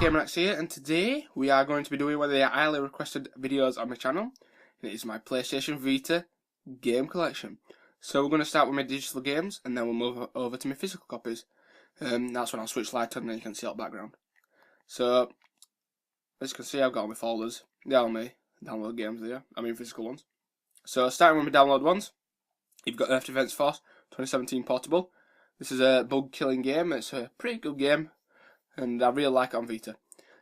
GamerX here, and today we are going to be doing one of the highly requested videos on my channel, and it is my PlayStation Vita game collection. So we're going to start with my digital games, and then we'll move over to my physical copies. That's when I'll switch light on and you can see all the background. So, as you can see, I've got all my folders. They're all my download games there, I mean physical ones. So starting with my download ones, you've got Earth Defense Force 2017 Portable. This is a bug killing game. It's a pretty good game, and I really like it on Vita.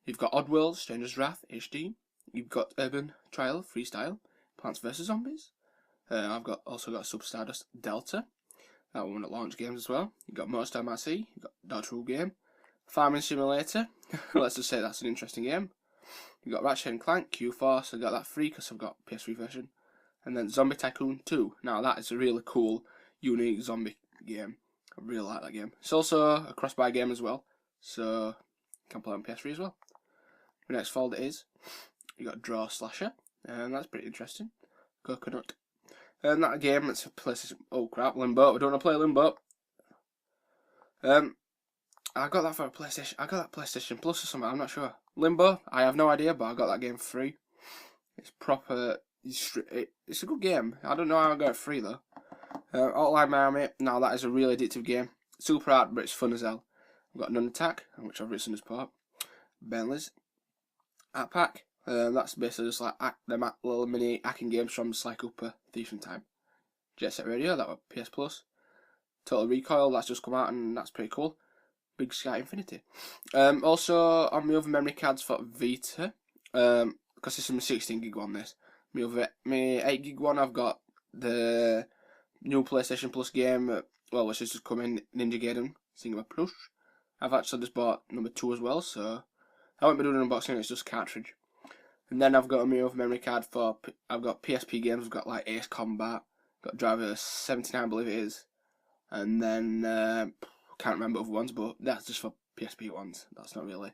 You've got Oddworld, Stranger's Wrath HD. You've got Urban Trial Freestyle, Plants vs Zombies. I've also got Super Stardust Delta. That one at launch games as well. You've got Motorstorm RC. You've got Dodge Rule Game, Farming Simulator. Let's just say that's an interesting game. You've got Ratchet & Clank Q-Force. I got that free because I've got PS3 version. And then Zombie Tycoon 2. Now that is a really cool, unique zombie game. I really like that game. It's also a cross-buy game as well, so you can play on PS3 as well. The next folder is, you got Draw Slasher, and that's pretty interesting. Coconut. And that game, it's a PlayStation. Oh crap, Limbo. I don't want to play Limbo. I got that for a PlayStation. I got that PlayStation Plus or something. I'm not sure. Limbo. I have no idea, but I got that game free. It's proper. It's a good game. I don't know how I got it free though. Outline My Army. Now that is a really addictive game. Super hard, but it's fun as hell. I've got Nun Attack, which I've written as part. Bentley's App Pack. That's basically just like the little mini hacking games from Sly Cooper, Thief in Time. Jet Set Radio, that was PS Plus. Total Recoil, that's just come out and that's pretty cool. Big Sky Infinity. Also on my other memory cards for Vita, because this is my 16 gig one. My 8 gig one, I've got the new PlayStation Plus game, which is just coming, Ninja Gaiden Single Plush. I've actually just bought number 2 as well, so I won't be doing an unboxing, it's just cartridge. And then I've got a other memory card for, I've got PSP games, I've got like Ace Combat, got Driver 79 I believe it is, and then, can't remember other ones, but that's just for PSP ones, that's not really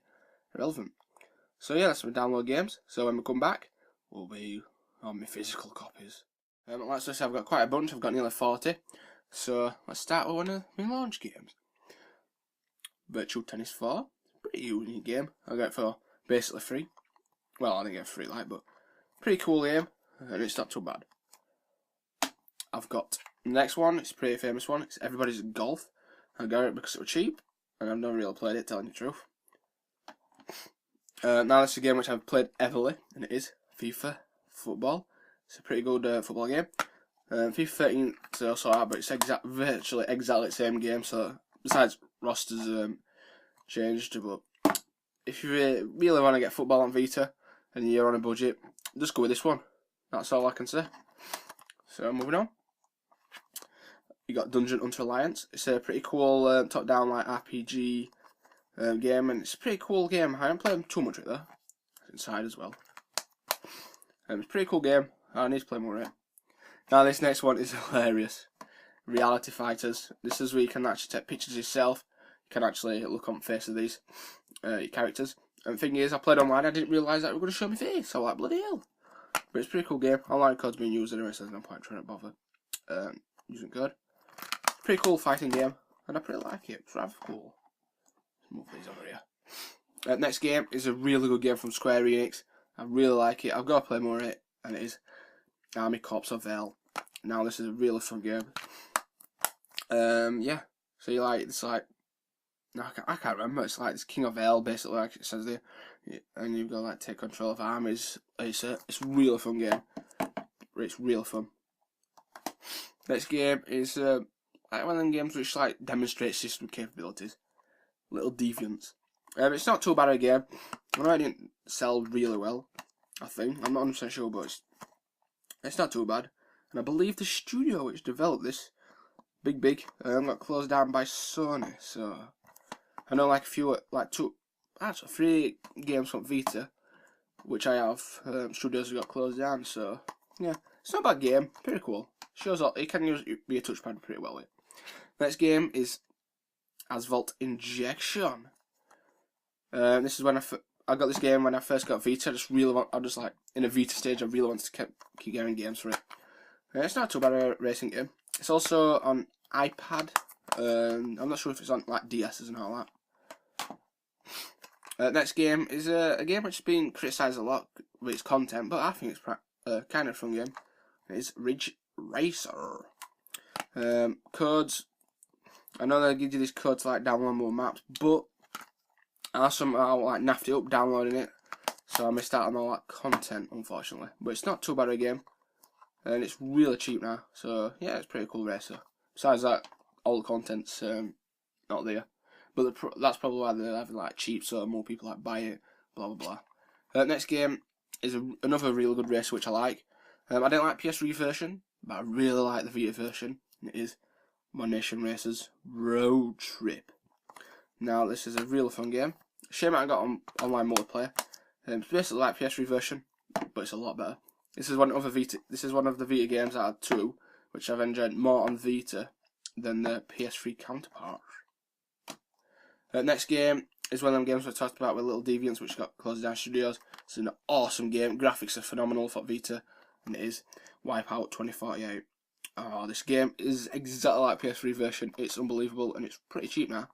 relevant. So yeah, that's my download games, so when we come back, we'll be on my physical copies. Like I said, I've got quite a bunch, I've got nearly 40, so let's start with one of my launch games. Virtual Tennis 4, pretty unique game. I got it for basically free. Well, I didn't get a free light, but pretty cool game, and it's not too bad. I've got the next one, it's a pretty famous one, it's Everybody's Golf. I got it because it was cheap, and I've never really played it, telling you the truth. Now this is a game which I've played heavily, and it is FIFA Football. It's a pretty good football game. FIFA 13 is also out, but it's virtually exactly the same game, so besides rosters changed, but if you really want to get football on Vita and you're on a budget, just go with this one. That's all I can say. So moving on, you got Dungeon Hunter Alliance. It's a pretty cool top-down like RPG game, and it's a pretty coal game. I haven't played too much of it though. It's inside as well. It's a pretty cool game. I need to play more of it. Now this next one is hilarious. Reality Fighters. This is where you can actually take pictures of yourself. You can actually look on the face of these your characters. And the thing is, I played online, I didn't realise that they were going to show me face. So like, bloody hell. But it's a pretty cool game. Online code's being used anyway, so there's no point trying to bother using code. Pretty cool fighting game, and I pretty like it. It's rather cool. Let's move these over here. Next game is a really good game from Square Enix. I really like it. I've got to play more of it, and it is Army Corps of Hell. Now this is a really fun game. Yeah. So you like it's like, no, I can't remember. It's like this King of Hell, basically, like it says there, and you've got to like take control of armies. It's a really fun game. It's real fun. Next game is like one of them games which like demonstrates system capabilities. Little Deviants. It's not too bad a game. I know it didn't sell really well, I think. I'm not 100% sure, but it's not too bad. And I believe the studio which developed this, Big, got closed down by Sony. So I know like a few, like 3 games from Vita, which I have, studios have got closed down. So yeah, it's not a bad game. Pretty cool. Shows up. You can be a touchpad pretty well with. Next game is Asphalt Injection. This is when I got this game when I first got Vita. I'm just like in a Vita stage. I really want to keep getting games for it. It's not too bad a racing game. It's also on iPad. I'm not sure if it's on like DSs and all that. Next game is a game which has been criticised a lot with its content, but I think it's kind of a fun game. It's Ridge Racer. Codes. I know they give you these codes to like download more maps, but I somehow like naffed it up downloading it, so I missed out on all that content, unfortunately. But it's not too bad a game, and it's really cheap now. So yeah, it's a pretty cool racer. Besides that, all the content's not there. But that's probably why they're having like cheap, so more people like buy it. Blah blah blah. Next game is another really good racer which I like. I didn't like PS3 version, but I really like the Vita version. And it is One Nation Racers Road Trip. Now this is a real fun game. Shame I haven't got online multiplayer. It's basically like PS3 version, but it's a lot better. This is one of the Vita games out of two, which I've enjoyed more on Vita than the PS3 counterparts. Next game is one of them games we talked about with Little Deviants, which got closed down studios. It's an awesome game. Graphics are phenomenal for Vita, and it is Wipeout 2048. Oh, this game is exactly like PS3 version. It's unbelievable, and it's pretty cheap now.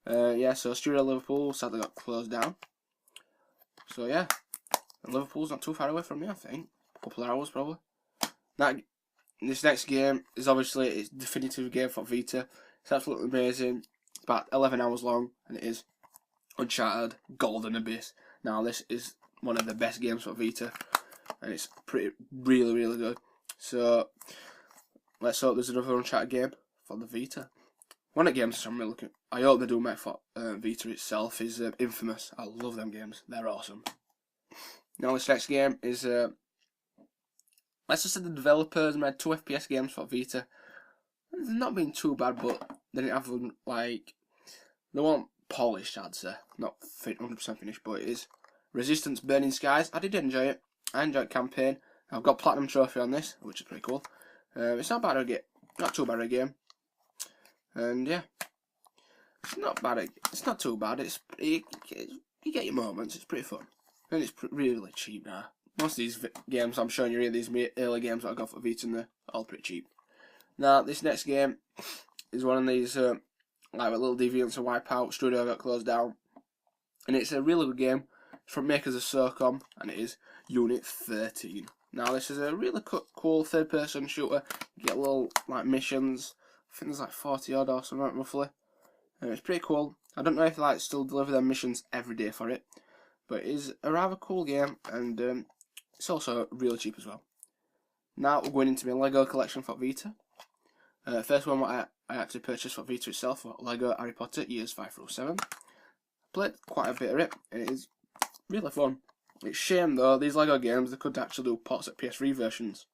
Yeah, so Studio Liverpool sadly got closed down. So yeah, Liverpool's not too far away from me, I think. A couple of hours probably. This next game is obviously its definitive game for Vita. It's absolutely amazing. It's about 11 hours long, and it is Uncharted Golden Abyss. Now this is one of the best games for Vita, and it's really good. So let's hope there's another Uncharted game for the Vita. One of the games I'm really I hope they do make for Vita itself is Infamous. I love them games. They're awesome. Now this next game is let's just say the developers made 2 FPS games for Vita. They've not been too bad, but they didn't have them like they weren't polished. I'd say not 100% finished, but it is Resistance Burning Skies. I did enjoy it. I enjoyed campaign. I've got platinum trophy on this, which is pretty cool. It's not bad a game, not too bad a game, and yeah, it's not bad. It's not too bad. You get your moments. It's pretty fun, and it's really cheap now. Most of these games I'm showing you here, these early games that I got for Vita, and they're all pretty cheap. Now this next game is one of these like Little Deviants and Wipeout. Studio got closed down, and it's a really good game. It's from makers of SOCOM, and it is Unit 13. Now this is a really cool third-person shooter. You get little like missions. I think there's like 40 odd or something roughly. And it's pretty cool. I don't know if they like still deliver their missions every day for it, but it is a rather cool game, and it's also really cheap as well. Now we're going into my Lego collection for Vita. First one I actually purchased for Vita itself, for Lego Harry Potter Years 5 through 7. I played quite a bit of it, and it is really fun. It's a shame though, these Lego games, they could actually do ports at PS3 versions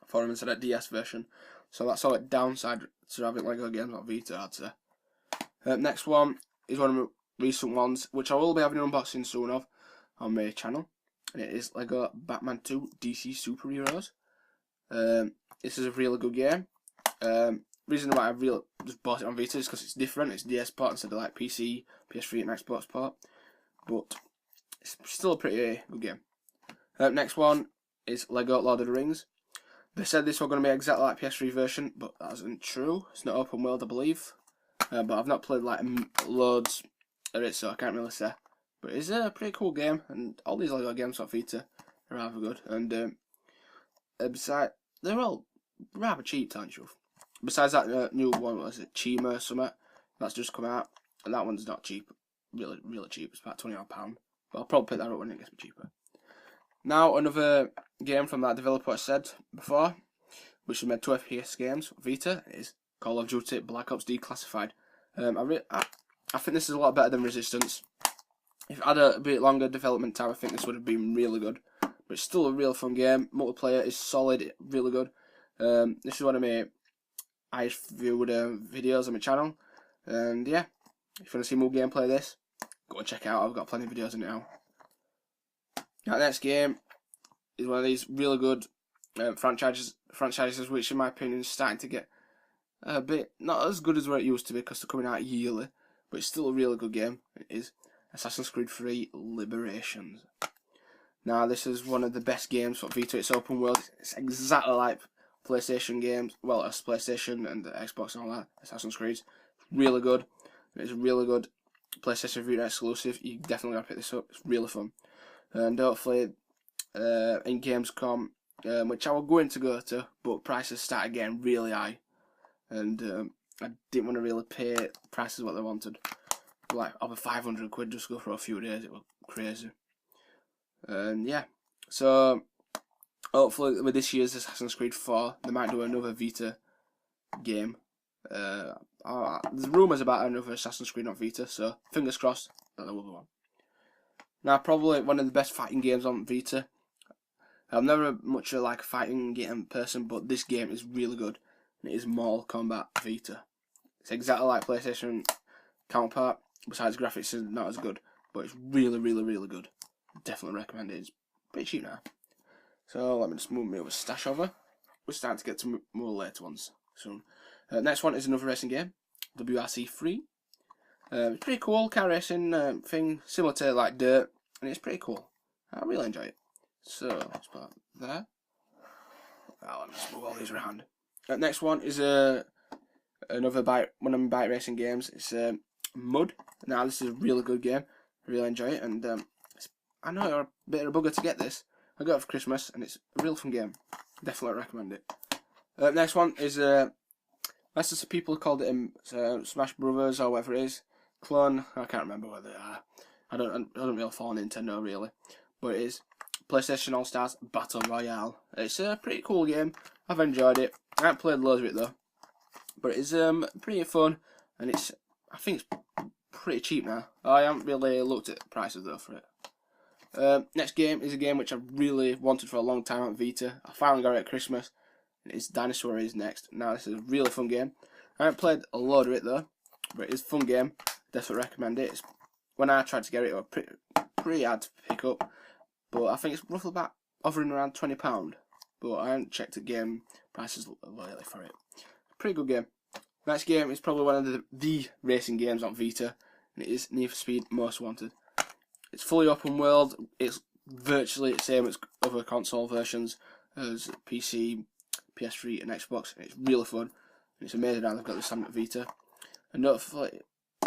for them instead of DS version. So that's all a downside to having Lego games on Vita, I'd say. Next one is one of my recent ones, which I will be having an unboxing soon of on my channel. And it is Lego Batman 2 DC Superheroes. This is a really good game. Reason why I just bought it on Vita is because it's different. It's DS port instead of like PC, PS3 and Xbox port. But it's still a pretty good game. Next one is Lego Lord of the Rings. They said this was going to be exactly like PS3 version, but that isn't true. It's not open world, I believe. But I've not played like loads of it, so I can't really say. But it's a pretty cool game, and all these Lego games on Vita are rather good. And besides, they're all rather cheap, to tell you the truth. Besides that new one, what is it, Chima or something, that's just come out, and that one's not cheap. Really cheap. It's about £20 odd. But I'll probably pick that up when it gets cheaper. Now another game from that developer I said before, which has made 2 FPS games, Vita, is Call of Duty Black Ops Declassified. I think this is a lot better than Resistance. If it had a bit longer development time, I think this would have been really good. But it's still a real fun game. Multiplayer is solid, really good. This is one of my highest viewed videos on my channel. And yeah, if you want to see more gameplay of this, go and check it out. I've got plenty of videos on it now. Now, the next game is one of these really good franchises, which in my opinion is starting to get a bit not as good as where it used to be because they're coming out yearly, but it's still a really good game. It is Assassin's Creed 3 Liberations. Now, this is one of the best games for Vita. It's open world. It's exactly like PlayStation games. Well, it's PlayStation and Xbox and all that. Assassin's Creed. It's really good. It's really good PlayStation Vita exclusive. You definitely gotta pick this up. It's really fun. And hopefully, in Gamescom, which I was going to go to, but prices started getting really high, and I didn't want to really pay prices what they wanted. Like over 500 quid just go for a few days. It was crazy. And yeah, so hopefully with this year's Assassin's Creed 4, they might do another Vita game. There's rumours about another Assassin's Creed on Vita, so fingers crossed that there will be one. Now, probably one of the best fighting games on Vita. I'm never much of like a fighting game person, but this game is really good. And it is Mortal Kombat Vita. It's exactly like PlayStation counterpart. Besides, graphics is not as good, but it's really, really, really good. Definitely recommend it. It's pretty cheap now. So let me just move my other stash over. We're starting to get to more later ones soon. Next one is another racing game, WRC 3. It's pretty cool, car racing thing, similar to like Dirt, and it's pretty cool. I really enjoy it. So let's put that there. Let me just move all these around. Next one is another one of my bike racing games. It's Mud. Now this is a really good game. I really enjoy it, and I know you're a bit of a bugger to get this. I got it for Christmas, and it's a real fun game. Definitely recommend it. Next one is that's just people called it Smash Brothers or whatever it is. Clone. I can't remember what they are. I don't really follow Nintendo really, but it is PlayStation All Stars Battle Royale. It's a pretty cool game. I've enjoyed it. I haven't played loads of it though, but it's pretty fun, and I think it's pretty cheap now. I haven't really looked at prices though for it. Next game is a game which I really wanted for a long time on Vita. I finally got it at Christmas. It's Dinosaur is Next. Now this is a really fun game. I haven't played a load of it though, but it is a fun game. Definitely recommend it. When I tried to get it, it was pretty hard to pick up, but I think it's roughly about hovering around £20. But I haven't checked the game prices lately for it. Pretty good game. Next game is probably one of the racing games on Vita, and it is Need for Speed Most Wanted. It's fully open world. It's virtually the same as other console versions as PC, PS3 and Xbox, and it's really fun. And it's amazing how they've got this on Vita. And hopefully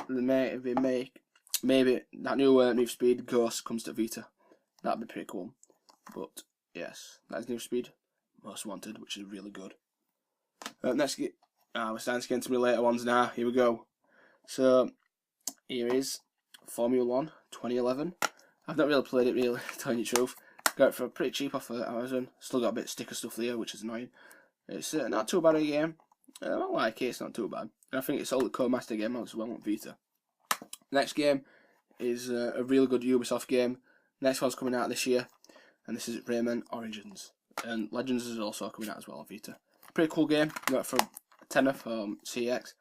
maybe that new Need for Speed Ghost comes to Vita. That'd be pretty cool. But yes, that's Need for Speed Most Wanted, which is really good. Next, we're starting to get into my later ones now. Here we go. So here is Formula 1 2011. I've not really played it really, telling you the truth. Got it for pretty cheap off of Amazon. Still got a bit of sticker stuff there, which is annoying. It's not too bad a game. I don't like it, it's not too bad. And I think it's all the co-master game as well on Vita. Next game is a really good Ubisoft game. Next one's coming out this year, and this is Rayman Origins. And Legends is also coming out as well on Vita. Pretty cool game. Got it for a tenner from CX.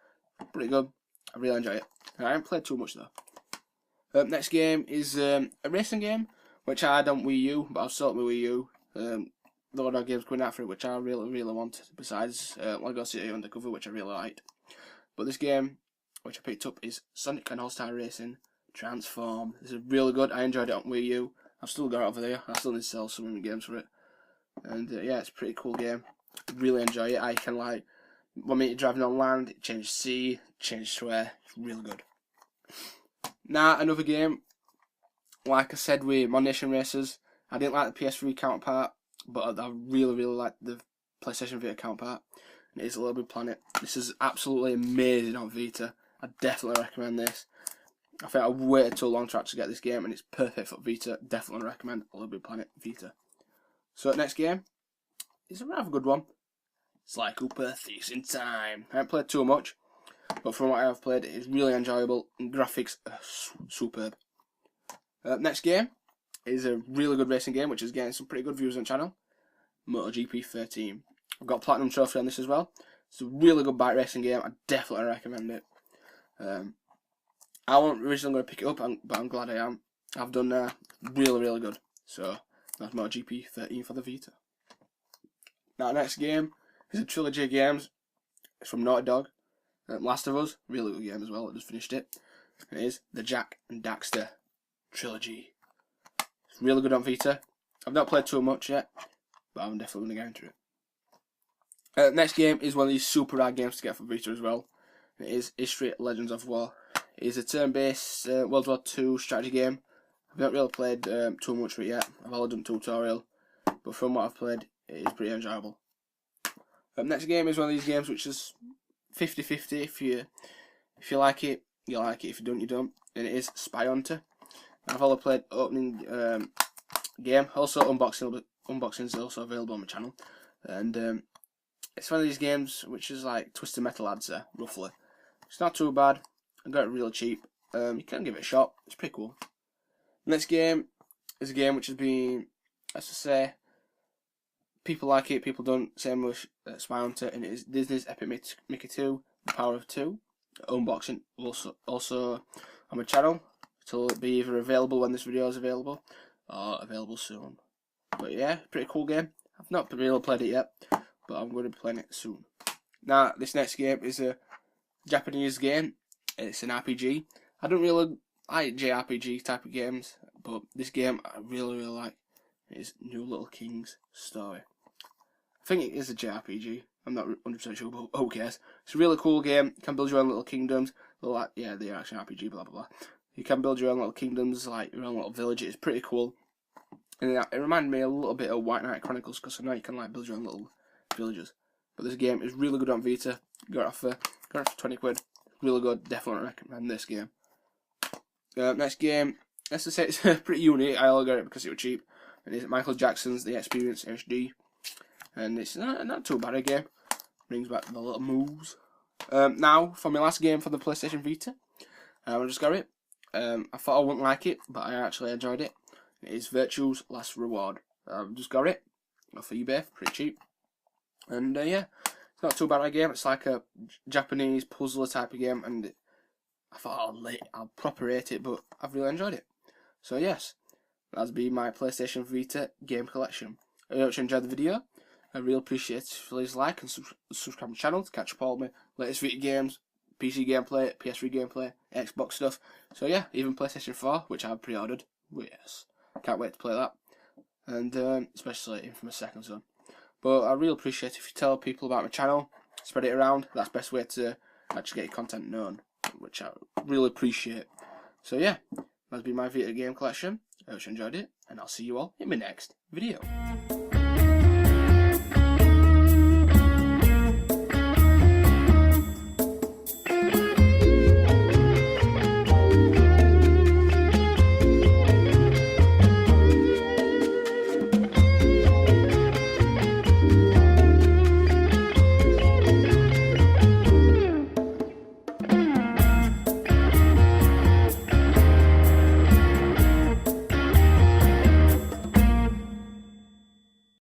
Pretty good. I really enjoy it. I haven't played too much though. Next game is a racing game, which I don't Wii U, but I've sold my Wii U. The other games coming out for it, which I really want. Besides Lego City Undercover, which I really liked. But this game, which I picked up, is Sonic and All-Star Racing Transform. This is really good. I enjoyed it on Wii U. I've still got it over there. I still need to sell some of the games for it. And yeah, it's a pretty cool game. Really enjoy it. I can like, when you're driving on land, it changes sea, changes to air. It's really good. Now another game, like I said with Mod Nation Racers, I didn't like the PS3 counterpart, but I really like the PlayStation Vita counterpart. It is Little Big Planet. This is absolutely amazing on Vita. I definitely recommend this. I think I waited too long to actually get this game, and it's perfect for Vita. Definitely recommend Little Big Planet Vita. So next game is a rather good one. Sly Cooper Thieves in Time. I haven't played too much, but from what I have played, it is really enjoyable, and graphics are superb. Next game is a really good racing game, which is getting some pretty good views on the channel. MotoGP 13. I've got a Platinum Trophy on this as well. It's a really good bike racing game. I definitely recommend it. I wasn't originally going to pick it up, but I'm glad I am. I've done really good. So that's MotoGP 13 for the Vita. Now next game is a trilogy of games. It's from Naughty Dog. Last of Us, really good game as well. I just finished it. It is the Jak and Daxter trilogy. It's really good on Vita. I've not played too much yet, but I'm definitely going to get into it. Next game is one of these super rare games to get for Vita as well. It is History Legends of War. is a turn-based World War II strategy game. I've not really played too much for it yet. I've only done tutorial, but from what I've played, it is pretty enjoyable. Next game is one of these games which is 50-50. If you like it, you like it. If you don't, you don't. And it is Spy Hunter. I've only played opening game. Also, unboxing is also available on my channel. And it's one of these games which is like Twisted Metal answer, roughly. It's not too bad. I got it real cheap. You can give it a shot. It's pretty cool. Next game is a game which has been, let's just say, people like it, people don't. Same with Spy Hunter, and it is Disney's Epic Mickey 2, The Power of Two. Unboxing also on my channel. It'll be either available when this video is available, or available soon. But yeah, pretty cool game. I've not really played it yet, but I'm going to be playing it soon. Now, this next game is a Japanese game. It's an RPG. I don't really like JRPG type of games, but this game I really like. It is New Little King's Story. I think it is a JRPG. I'm not 100% sure, but who cares? It's a really cool game. You can build your own little kingdoms. Like, yeah, they are actually RPG, blah blah blah. You can build your own little kingdoms, like your own little village. It's pretty cool. And it reminded me a little bit of White Knight Chronicles, because I know you can like build your own little villages. But this game is really good on Vita. Got it for 20 quid. Really good. Definitely recommend this game. Next game, let's just say it's pretty unique. I only got it because it was cheap. And it's Michael Jackson's The Experience HD. And it's not too bad a game. Brings back the little moves. Now, for my last game for the PlayStation Vita, I just got it. I thought I wouldn't like it, but I actually enjoyed it. It is Virtue's Last Reward. I've just got it off of eBay, pretty cheap. And yeah, it's not too bad a game. It's like a Japanese puzzler type of game, and I thought I'll proper rate it, but I've really enjoyed it. So yes, that's been my PlayStation Vita game collection. I hope you enjoyed the video. I really appreciate it if you please like and subscribe to my channel to catch up all my latest Vita games, PC gameplay, PS3 gameplay, Xbox stuff. So yeah, even PlayStation 4, which I've pre-ordered. Yes, can't wait to play that. And especially Infamous Second Son. But I really appreciate it if you tell people about my channel, spread it around. That's the best way to actually get your content known, which I really appreciate. So yeah, that's been my Vita game collection. I hope you enjoyed it, and I'll see you all in my next video.